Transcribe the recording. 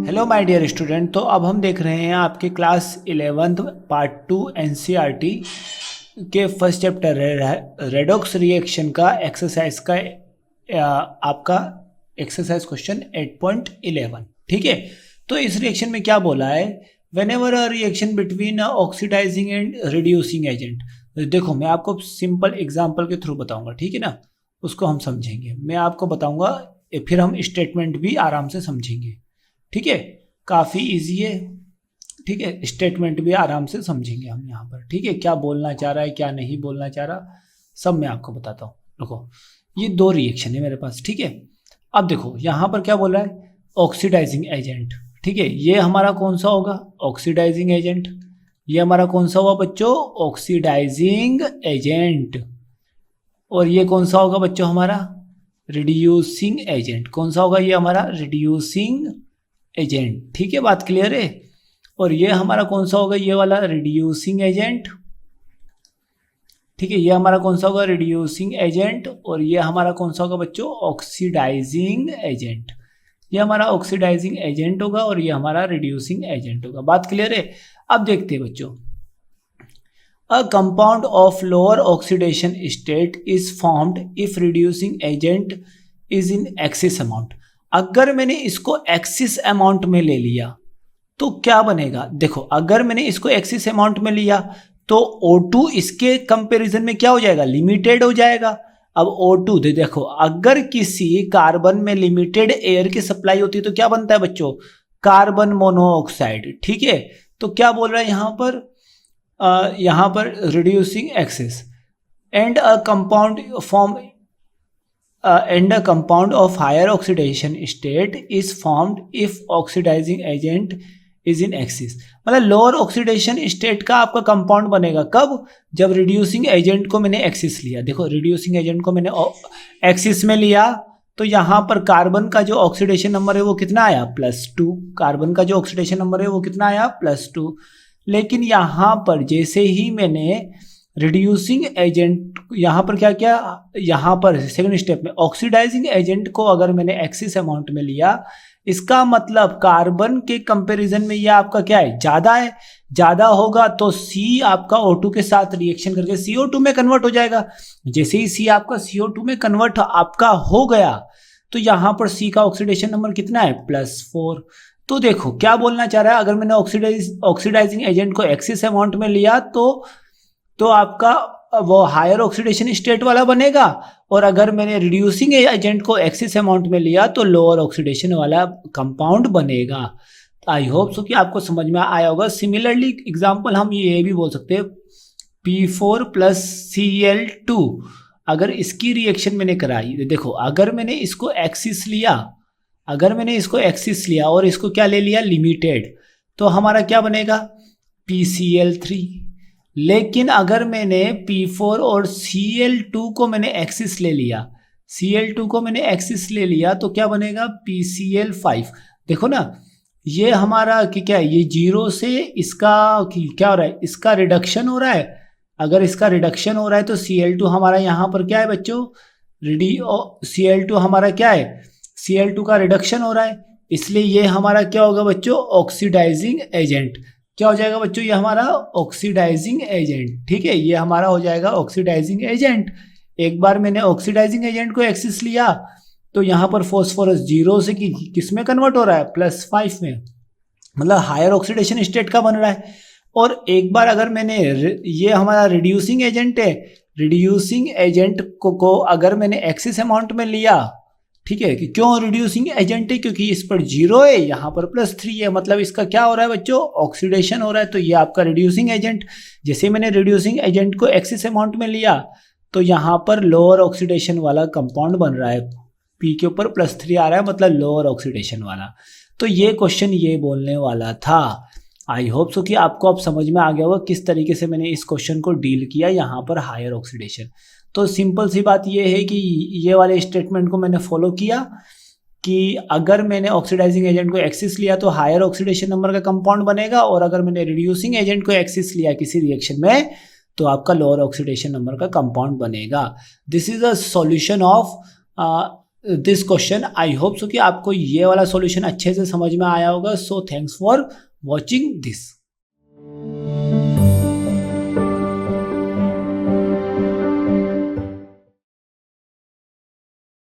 Hello my dear student. तो अब हम देख रहे हैं आपके क्लास 11th पार्ट 2 एनसीईआरटी के फर्स्ट चैप्टर रेडॉक्स रिएक्शन का एक्सरसाइज का आपका एक्सरसाइज क्वेश्चन 8.11। ठीक है, तो इस रिएक्शन में क्या बोला है, whenever a reaction between oxidising and reducing agent. देखो मैं आपको सिंपल एग्जाम्पल के थ्रू बताऊंगा, ठीक है ना, उसको हम समझेंगे। मैं आपको बताऊंगा, फिर हम स्टेटमेंट भी आराम से समझेंगे। ठीक है, काफ़ी इजी है। ठीक है, स्टेटमेंट भी आराम से समझेंगे हम यहाँ पर। ठीक है, क्या बोलना चाह रहा है क्या नहीं बोलना चाह रहा, सब मैं आपको बताता हूँ। देखो ये दो रिएक्शन है मेरे पास। ठीक है, अब देखो यहाँ पर क्या बोल रहा है, ऑक्सीडाइजिंग एजेंट। ठीक है, ये हमारा कौन सा होगा, ऑक्सीडाइजिंग एजेंट। ये हमारा कौन सा हुआ बच्चों, ऑक्सीडाइजिंग एजेंट। और ये कौन सा होगा बच्चों, हमारा रिड्यूसिंग एजेंट। कौन सा होगा, ये हमारा रिड्यूसिंग एजेंट। ठीक है, बात क्लियर है। और ये हमारा कौन सा होगा, ये वाला रिड्यूसिंग एजेंट। ठीक है, ये हमारा कौन सा होगा, रिड्यूसिंग एजेंट। और ये हमारा कौन सा होगा बच्चों, ऑक्सीडाइजिंग एजेंट। ये हमारा ऑक्सीडाइजिंग एजेंट होगा और ये हमारा रिड्यूसिंग एजेंट होगा। बात क्लियर है। अब देखते हैं बच्चों, a compound of lower oxidation state is formed if reducing agent is in axis amount. अगर मैंने इसको एक्सिस अमाउंट में ले लिया तो क्या बनेगा, देखो अगर मैंने इसको एक्सिस अमाउंट में लिया तो O2 इसके कंपैरिजन में क्या हो जाएगा, लिमिटेड हो जाएगा। अब O2 देखो, अगर किसी कार्बन में लिमिटेड एयर की सप्लाई होती है तो क्या बनता है बच्चों, कार्बन मोनोऑक्साइड। ठीक है, तो क्या बोल रहा है यहाँ पर reducing axis and a compound form and a compound of higher oxidation state is formed if oxidizing agent is in excess। मतलब लोअर ऑक्सीडेशन स्टेट का आपका कंपाउंड बनेगा कब, जब रिड्यूसिंग एजेंट को मैंने एक्सिस लिया। देखो रिड्यूसिंग एजेंट को मैंने एक्सिस में लिया तो यहाँ पर कार्बन का जो ऑक्सीडेशन नंबर है वो कितना आया, +2। कार्बन का जो ऑक्सीडेशन नंबर है वो कितना आया, +2। लेकिन यहाँ पर जैसे ही मैंने रिड्यूसिंग एजेंट यहाँ पर क्या किया, यहाँ पर सेकंड स्टेप में ऑक्सीडाइजिंग एजेंट को अगर मैंने एक्सिस अमाउंट में लिया, इसका मतलब कार्बन के कंपैरिजन में ये आपका क्या है, ज़्यादा है। ज़्यादा होगा तो C आपका O2 के साथ रिएक्शन करके CO2 में कन्वर्ट हो जाएगा। जैसे ही C आपका CO2 में कन्वर्ट आपका हो गया तो यहाँ पर C का ऑक्सीडेशन नंबर कितना है, +4। तो देखो क्या बोलना चाह रहा है, अगर मैंने ऑक्सीडाइजिंग एजेंट को एक्सिस अमाउंट में लिया तो आपका वो हायर ऑक्सीडेशन स्टेट वाला बनेगा, और अगर मैंने रिड्यूसिंग एजेंट को एक्सिस अमाउंट में लिया तो लोअर ऑक्सीडेशन वाला कंपाउंड बनेगा। आई होप सो कि आपको समझ में आया होगा। सिमिलरली एग्जांपल हम ये भी बोल सकते हैं, P4 + Cl2 अगर इसकी रिएक्शन मैंने कराई, देखो अगर मैंने इसको एक्सिस लिया और इसको क्या ले लिया, लिमिटेड, तो हमारा क्या बनेगा, PCl3। लेकिन अगर मैंने P4 और Cl2 को मैंने एक्सिस ले लिया तो क्या बनेगा, PCl5। देखो ना, ये हमारा कि क्या है, ये 0 से इसका क्या हो रहा है, इसका रिडक्शन हो रहा है। अगर इसका रिडक्शन हो रहा है तो Cl2 हमारा यहाँ पर क्या है बच्चों, Cl2 हमारा क्या है, Cl2 का रिडक्शन हो रहा है, इसलिए ये हमारा क्या होगा बच्चों, ऑक्सीडाइजिंग एजेंट। क्या हो जाएगा बच्चों, ये हमारा ऑक्सीडाइजिंग एजेंट। ठीक है, ये हमारा हो जाएगा ऑक्सीडाइजिंग एजेंट। एक बार मैंने ऑक्सीडाइजिंग एजेंट को एक्सिस लिया तो यहाँ पर फॉस्फोरस 0 से किस में कन्वर्ट हो रहा है, +5 में, मतलब हायर ऑक्सीडेशन स्टेट का बन रहा है। और एक बार अगर मैंने, ये हमारा रिड्यूसिंग एजेंट है, रिड्यूसिंग एजेंट को अगर मैंने एक्सिस अमाउंट में लिया, ठीक है, कि क्यों रिड्यूसिंग एजेंट है, क्योंकि इस पर 0 है, यहाँ पर +3 है, मतलब इसका क्या हो रहा है बच्चों, ऑक्सीडेशन हो रहा है। तो ये आपका रिड्यूसिंग एजेंट, जैसे मैंने रिड्यूसिंग एजेंट को एक्सिस अमाउंट में लिया तो यहाँ पर लोअर ऑक्सीडेशन वाला कंपाउंड बन रहा है, P के ऊपर +3 आ रहा है, मतलब लोअर ऑक्सीडेशन वाला। तो ये क्वेश्चन ये बोलने वाला था। आई होप सो कि आपको अब समझ में आ गया होगा किस तरीके से मैंने इस क्वेश्चन को डील किया यहाँ पर हायर ऑक्सीडेशन। तो सिंपल सी बात ये है कि ये वाले स्टेटमेंट को मैंने फॉलो किया कि अगर मैंने ऑक्सीडाइजिंग एजेंट को एक्सिस लिया तो हायर ऑक्सीडेशन नंबर का कंपाउंड बनेगा, और अगर मैंने रिड्यूसिंग एजेंट को एक्सिस लिया किसी रिएक्शन में तो आपका लोअर ऑक्सीडेशन नंबर का कंपाउंड बनेगा। This is a solution of this question. I hope so कि आपको ये वाला सॉल्यूशन अच्छे से समझ में आया होगा। So thanks for watching this.